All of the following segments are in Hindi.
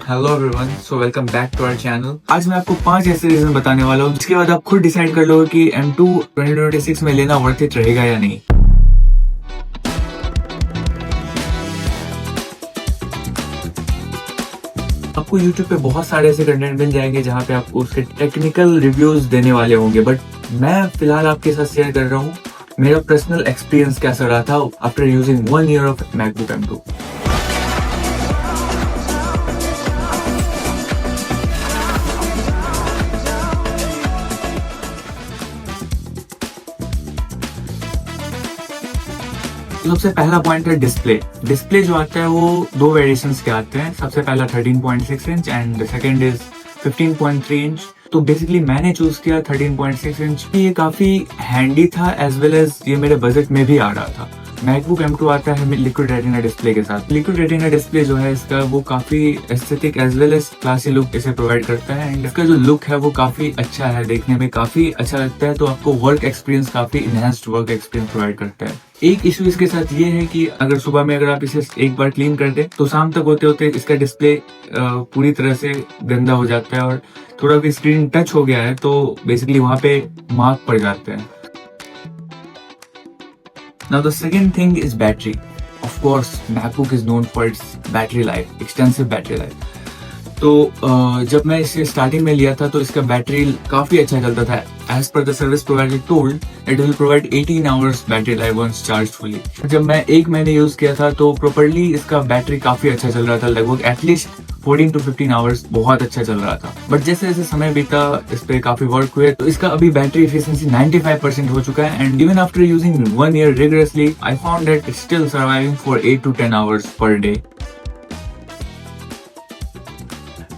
Hello everyone, so welcome back to our channel. आज मैं आपको 5 ऐसे रीजन बताने वाला हूँ जिसके बाद आप खुद डिसाइड कर लो कि M2 2026 में लेना वर्थ इट रहेगा या नहीं। आपको YouTube पे बहुत सारे ऐसे कंटेंट मिल जाएंगे जहाँ पे आपको उसके टेक्निकल रिव्यूज देने वाले होंगे, बट मैं फिलहाल आपके साथ शेयर कर रहा हूँ मेरा पर्सनल एक्सपीरियंस कैसा रहा था after using 1 year of MacBook M2। सबसे पहला पॉइंट है डिस्प्ले जो आता है वो 2 वेरिएशंस के आते हैं। सबसे पहला 13.6 inch and second is 15.3 inch. तो बेसिकली मैंने चूज किया 13.6 इंच। ये काफी हैंडी था एज वेल एज ये मेरे बजट में भी आ रहा था। मैकबुक M2 आता है लिक्विड रेटिना डिस्प्ले के साथ। लिक्विड रेटिना डिस्प्ले जो है इसका वो काफी aesthetic as well as classy look इसे प्रोवाइड करता है एंड इसका जो लुक है वो काफी अच्छा है, देखने में काफी अच्छा लगता है। तो आपको वर्क एक्सपीरियंस काफी इनहेंस्ड वर्क एक्सपीरियंस प्रोवाइड करता है। एक इशू इसके साथ ये है कि अगर सुबह में अगर आप इसे एक बार क्लीन कर दे तो शाम तक होते होते इसका डिस्प्ले पूरी तरह से गंदा हो जाता है और थोड़ा भी स्क्रीन टच हो गया है तो बेसिकली वहां पे मार्क पड़ जाते हैं। Now the second thing is battery. Of course, MacBook is known for its battery life, extensive battery life. तो जब मैं इसे स्टार्टिंग में लिया था तो इसका बैटरी काफी अच्छा चलता था। As per the service provider told it will provide 18 hours battery life once charge fully. जब मैं 1 महीने यूज किया था तो प्रॉपर्ली इसका बैटरी काफी अच्छा चल रहा था, लगभग एटलीस्ट 14 to 15 hours बहुत अच्छा चल रहा था। बट जैसे जैसे समय बीता इस पे काफी वर्क हुए तो इसका अभी बैटरी एफिशिएंसी 95% हो चुका है and even after using 1 year rigorously I found that it's still surviving for 8 to 10 hours per day.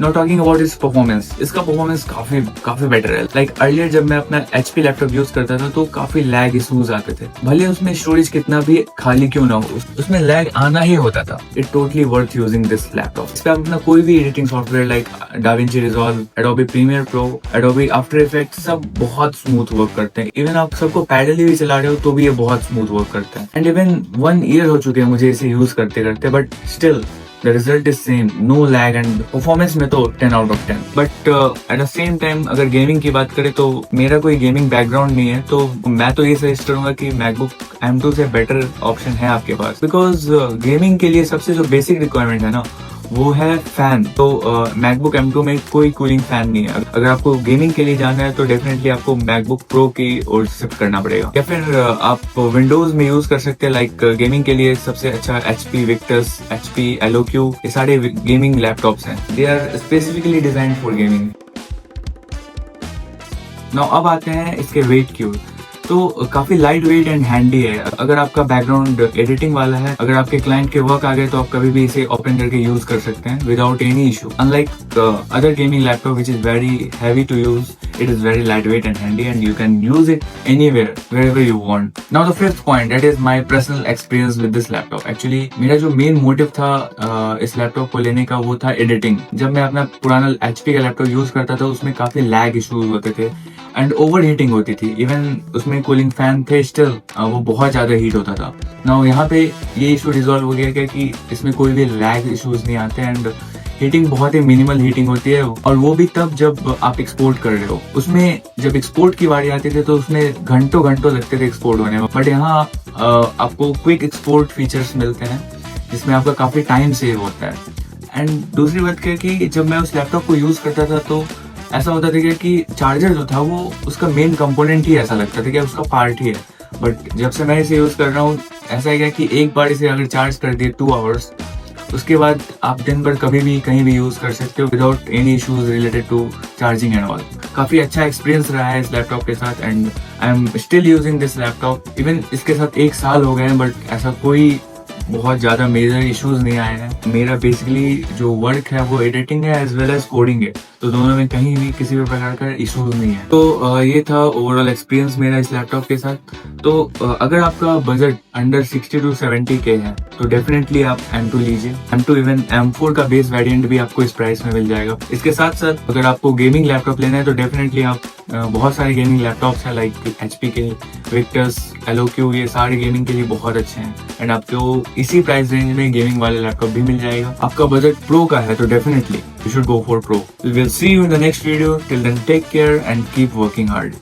Now talking about its performance, इसका परफॉर्मेंस काफी बेटर है। लाइक अर्लियर जब मैं अपना HP लैपटॉप यूज करता था तो काफी लैग इश्यूज आते थे, भले उसमें स्टोरेज कितना भी खाली क्यों ना हो उसमें लैग आना ही होता था। It totally worth using this laptop. इस पे आप अपना कोई भी editing software like DaVinci Resolve, Adobe Premiere Pro, Adobe After Effects सब बहुत स्मूथ वर्क करते हैं। इवन आप सबको पैडल भी चला रहे हो तो भी ये बहुत स्मूथ वर्क करता है। एंड इवन 1 year हो चुके हैं मुझे इसे यूज करते करते, but still The result is same, no lag and performance में तो 10 out of 10। But at the same time अगर गेमिंग की बात करें तो मेरा कोई गेमिंग बैकग्राउंड नहीं है, तो मैं तो ये सजेस्ट करूंगा कि MacBook M2 से बेटर ऑप्शन है आपके पास। बिकॉज गेमिंग के लिए सबसे जो बेसिक रिक्वायरमेंट है ना वो है फैन। तो MacBook M2 में कोई कूलिंग फैन नहीं है। अगर आपको गेमिंग के लिए जाना है तो डेफिनेटली आपको MacBook Pro की ओर शिफ्ट करना पड़ेगा, या फिर आप विंडोज में यूज कर सकते हैं। लाइक गेमिंग के लिए सबसे अच्छा HP Victus, HP Eloque, ये सारे गेमिंग लैपटॉप्स हैं। They are specifically designed for gaming. Now अब आते हैं इसके वेट की ओर। तो काफी लाइट वेट एंड हैंडी है। अगर आपका बैकग्राउंड एडिटिंग वाला है, अगर आपके क्लाइंट के वर्क आ गए तो आप कभी भी इसे ओपन करके यूज कर सकते हैं without any issue. Unlike other gaming laptop which is very heavy to use, it is very lightweight and handy and you can use it anywhere wherever you want. Now the fifth point, that is my personal experience with this laptop. Actually मेरा जो मेन मोटिव था इस लैपटॉप को लेने का वो था एडिटिंग। जब मैं अपना पुराना HP का लैपटॉप यूज करता था उसमें काफी लैग इश्यूज होते थे एंड ओवर हीटिंग होती थी। इवन उसमें कूलिंग फैन थे, स्टिल वो बहुत ज्यादा हीट होता था। नाउ यहाँ पे ये इशू रिजॉल्व हो गया कि इसमें कोई भी लैग इश्यूज नहीं आते एंड हीटिंग बहुत ही मिनिमल हीटिंग होती है, और वो भी तब जब आप एक्सपोर्ट कर रहे हो। उसमें जब एक्सपोर्ट की बारी आती थी तो उसमें घंटों लगते थे एक्सपोर्ट होने में, बट यहाँ आपको क्विक एक्सपोर्ट फीचर्स मिलते हैं जिसमें आपका काफी टाइम सेव होता है। एंड दूसरी बात क्या कि जब मैं उस लैपटॉप को यूज करता था तो ऐसा होता था कि चार्जर जो था वो उसका मेन कंपोनेंट ही ऐसा लगता था कि उसका पार्ट ही है। बट जब से मैं इसे यूज कर रहा हूँ ऐसा है कि एक बार इसे अगर चार्ज कर दिए 2 hours, उसके बाद आप दिन भर कभी भी कहीं भी यूज कर सकते हो without any issues related to charging and all. काफी अच्छा एक्सपीरियंस रहा है इस लैपटॉप के साथ and I am still using this laptop. Even इसके साथ 1 साल हो गए हैं बट ऐसा कोई बहुत ज्यादा मेजर इश्यूज नहीं आए हैं। मेरा बेसिकली जो वर्क है वो एडिटिंग है एज वेल एज कोडिंग है, तो दोनों में कहीं भी किसी भी प्रकार का इश्यूज नहीं है। तो ये था ओवरऑल एक्सपीरियंस मेरा इस लैपटॉप के साथ। तो अगर आपका बजट अंडर 60 to 70K है तो डेफिनेटली आप M2 लीजिए। M2 इवन M4 का बेस वेरिएंट भी आपको इस प्राइस में मिल जाएगा। इसके साथ साथ अगर आपको गेमिंग लैपटॉप लेना है तो डेफिनेटली आप बहुत सारे गेमिंग लैपटॉप्स हैं लाइक HP के Victus, Eloque, ये सारे गेमिंग के लिए बहुत अच्छे हैं एंड आपको इसी प्राइस रेंज में गेमिंग वाले लैपटॉप भी मिल जाएगा। आपका बजट प्रो का है तो definitely you should go for Pro. We will see you in the next video. Till then, take care and keep working hard.